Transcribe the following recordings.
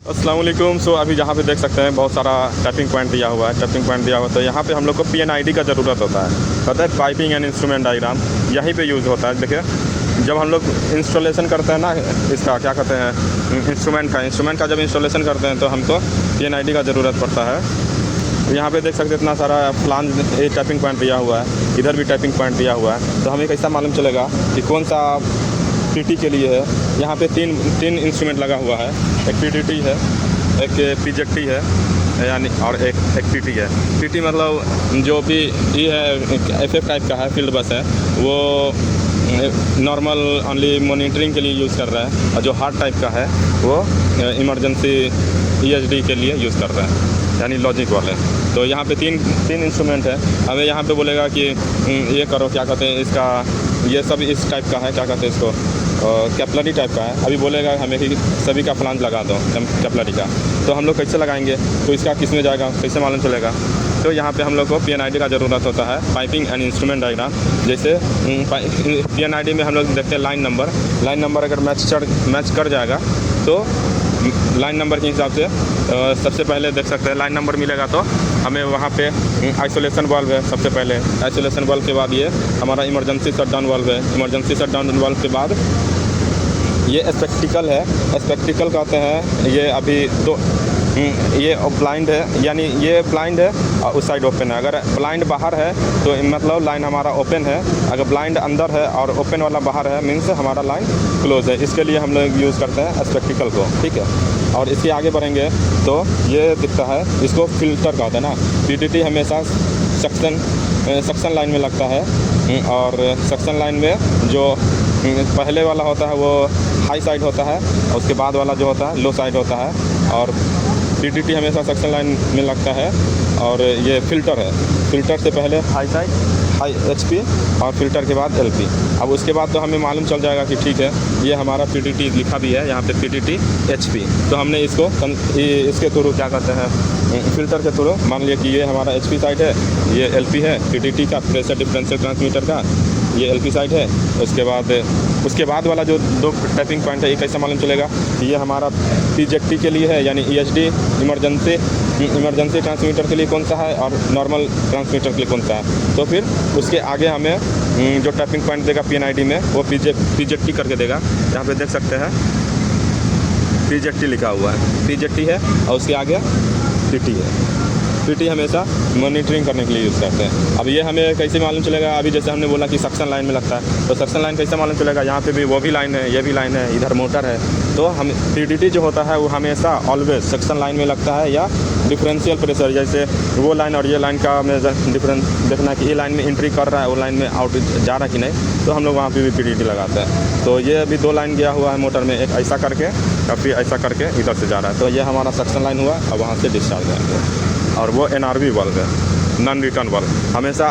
अस्सलाम वालेकुम। सो अभी जहाँ पे देख सकते हैं बहुत सारा टैपिंग पॉइंट दिया हुआ है। टैपिंग पॉइंट दिया हुआ तो यहाँ पे हम लोग को PNID का ज़रूरत होता है। पता है, पाइपिंग एंड इंस्ट्रूमेंट डायग्राम यहीं पे यूज़ होता है। देखिए, जब हम लोग इंस्टॉलेशन करते हैं ना, इसका क्या कहते हैं, इंस्ट्रूमेंट का जब इंस्टॉलेशन करते हैं तो हमको PNID का ज़रूरत पड़ता है। यहाँ पे देख सकते हैं इतना सारा फ्लांज टैपिंग पॉइंट दिया हुआ है, इधर भी टैपिंग पॉइंट दिया हुआ है। तो हमें कैसा मालूम चलेगा कि कौन सा PT के लिए है। यहाँ पे तीन इंस्ट्रूमेंट लगा हुआ है। एक PTT है, एक PJT है, यानी और एक PT है। PT मतलब जो भी ये है FF टाइप का है, फील्ड बस है, वो नॉर्मल ओनली मॉनिटरिंग के लिए यूज़ कर रहा है। और जो हार्ड टाइप का है वो इमरजेंसी EHD के लिए यूज़ कर रहा है, यानी लॉजिक वाले। तो यहाँ पे तीन इंस्ट्रूमेंट है। हमें यहाँ पे बोलेगा कि ये करो, क्या कहते हैं इसका, ये सब इस टाइप का है, क्या कहते हैं इसको, कैपलरी टाइप का है। अभी बोलेगा हमें कि सभी का फ्लांज लगा दो कैपलरी का। तो हम लोग कैसे लगाएंगे, तो इसका किस में जाएगा, कैसे मालूम चलेगा। तो यहाँ पे हम लोग को PNID का ज़रूरत होता है, पाइपिंग एंड इंस्ट्रूमेंट डायग्राम। जैसे PNID में हम लोग देखते हैं लाइन नंबर अगर मैच कर जाएगा तो लाइन नंबर के हिसाब से सबसे पहले देख सकते हैं लाइन नंबर मिलेगा तो हमें वहाँ पे आइसोलेशन वाल्व है। सबसे पहले आइसोलेशन वाल्व के बाद ये हमारा इमरजेंसी शटडाउन वाल्व है। इमरजेंसी शटडाउन वाल्व के बाद ये स्पेक्टिकल है। स्पेक्टिकल कहते हैं ये अभी तो ये ब्लाइंड है, यानी ये ब्लाइंड है और उस साइड ओपन है। अगर ब्लाइंड बाहर है तो मतलब लाइन हमारा ओपन है। अगर ब्लाइंड अंदर है और ओपन वाला बाहर है, मीन्स हमारा लाइन क्लोज है। इसके लिए हम लोग यूज़ करते हैं स्पेक्टिकल को, ठीक है। और इसके आगे बढ़ेंगे तो ये दिखता है, इसको फिल्टर कहते हैं ना। PTT हमेशा सक्शन लाइन में लगता है, और सक्शन लाइन में जो पहले वाला होता है वो हाई साइड होता है, और उसके बाद वाला जो होता है लो साइड होता है। और PTT हमेशा सक्शन लाइन में लगता है। और ये फ़िल्टर है, फ़िल्टर से पहले हाई साइड हाई HP और फिल्टर के बाद LP। अब उसके बाद तो हमें मालूम चल जाएगा कि ठीक है, ये हमारा PTT लिखा भी है यहाँ पे, PTT HP। तो हमने इसको इसके थ्रू क्या कहते हैं, फ़िल्टर के थ्रू मान लिया कि ये हमारा HP साइड है, ये LP है, PTT का प्रेशर डिफरेंशियल ट्रांसमीटर का ये LP साइड है। उसके बाद वाला जो दो टैपिंग पॉइंट है, ये कैसे मालूम चलेगा, ये हमारा PJT के लिए है, यानी EHD इमरजेंसी ट्रांसमीटर के लिए कौन सा है और नॉर्मल ट्रांसमीटर के लिए कौन सा है। तो फिर उसके आगे हमें जो टैपिंग पॉइंट देगा PNID में वो PJT करके देगा। यहाँ पे देख सकते हैं PJT लिखा हुआ है, PJT है, और उसके आगे PT है। PT हमेशा मॉनिटरिंग करने के लिए यूज़ करते हैं। अब ये हमें कैसे मालूम चलेगा, अभी जैसे हमने बोला कि सक्शन लाइन में लगता है, तो सक्शन लाइन कैसे मालूम चलेगा, यहाँ पे भी वो भी लाइन है, ये भी लाइन है, इधर मोटर है। तो हम PTT जो होता है वो हमेशा ऑलवेज सक्शन लाइन में लगता है, या डिफरेंशियल प्रेशर, जैसे वो लाइन और ये लाइन का हमें डिफरेंस देखना है कि ये लाइन में एंट्री कर रहा है, वो लाइन में आउट जा रहा है कि नहीं, तो हम लोग वहाँ पर भी PTT लगाते हैं। तो ये अभी दो लाइन गया हुआ है मोटर में, एक ऐसा करके और फिर ऐसा करके इधर से जा रहा है। तो ये हमारा सक्शन लाइन हुआ, और वहाँ से डिस्चार्ज आएंगे। और वो NRV वाल्व है, नॉन रिटर्न वाल्व। हमेशा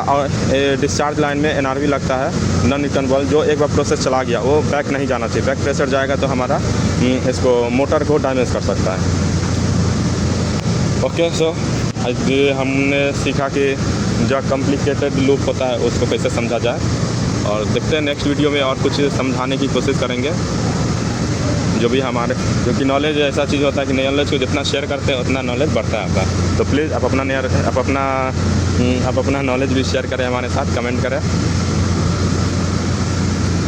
डिस्चार्ज लाइन में NRV लगता है, नॉन रिटर्न वाल्व। जो एक बार प्रोसेस चला गया वो बैक नहीं जाना चाहिए। बैक प्रेशर जाएगा तो हमारा इसको मोटर को डैमेज कर सकता है। ओके, सो आज हमने सीखा कि जो कॉम्प्लिकेटेड लूप होता है उसको कैसे समझा जाए, और देखते हैं नेक्स्ट वीडियो में और कुछ समझाने की कोशिश करेंगे। जो भी हमारे, क्योंकि नॉलेज ऐसा चीज़ होता है कि नॉलेज को जितना शेयर करते हैं उतना नॉलेज बढ़ता है आपका। तो प्लीज़ आप अपना नॉलेज भी शेयर करें हमारे साथ, कमेंट करें।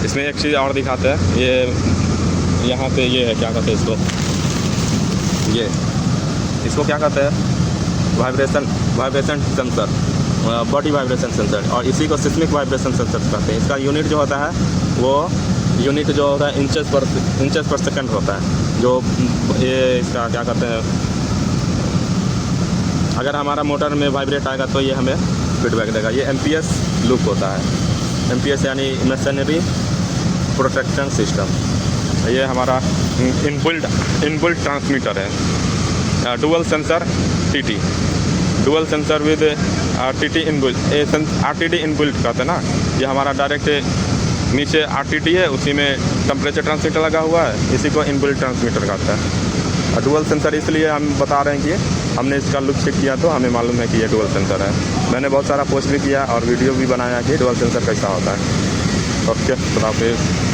इसमें एक चीज़ और दिखाते हैं, ये यहाँ पे ये है, क्या कहते हैं इसको क्या कहते हैं, vibration sensor, body vibration sensor, और इसी को सिस्मिक वाइब्रेशन सेंसर कहते हैं। इसका यूनिट जो होता है वो यूनिट जो होता है इंचेस पर सेकंड होता है। जो ये इसका क्या कहते हैं, अगर हमारा मोटर में वाइब्रेट आएगा तो ये हमें फीडबैक देगा। ये MPS लूप होता है, MPS यानी मशीनरी प्रोटेक्शन सिस्टम। ये हमारा इनबिल्ट ट्रांसमीटर है, dual sensor TT, dual sensor with TT inbuilt, RTD inbuilt कहते हैं ना। ये हमारा डायरेक्ट नीचे RTD है, उसी में टेम्परेचर ट्रांसमीटर लगा हुआ है, इसी को इनबिल्ट ट्रांसमीटर कहता है। और डुअल सेंसर इसलिए हम बता रहे हैं कि हमने इसका लुक चेक किया तो हमें मालूम है कि ये डुअल सेंसर है। मैंने बहुत सारा पोस्ट भी किया और वीडियो भी बनाया कि डुअल सेंसर कैसा होता है। ओके, खुदा हाफिज़।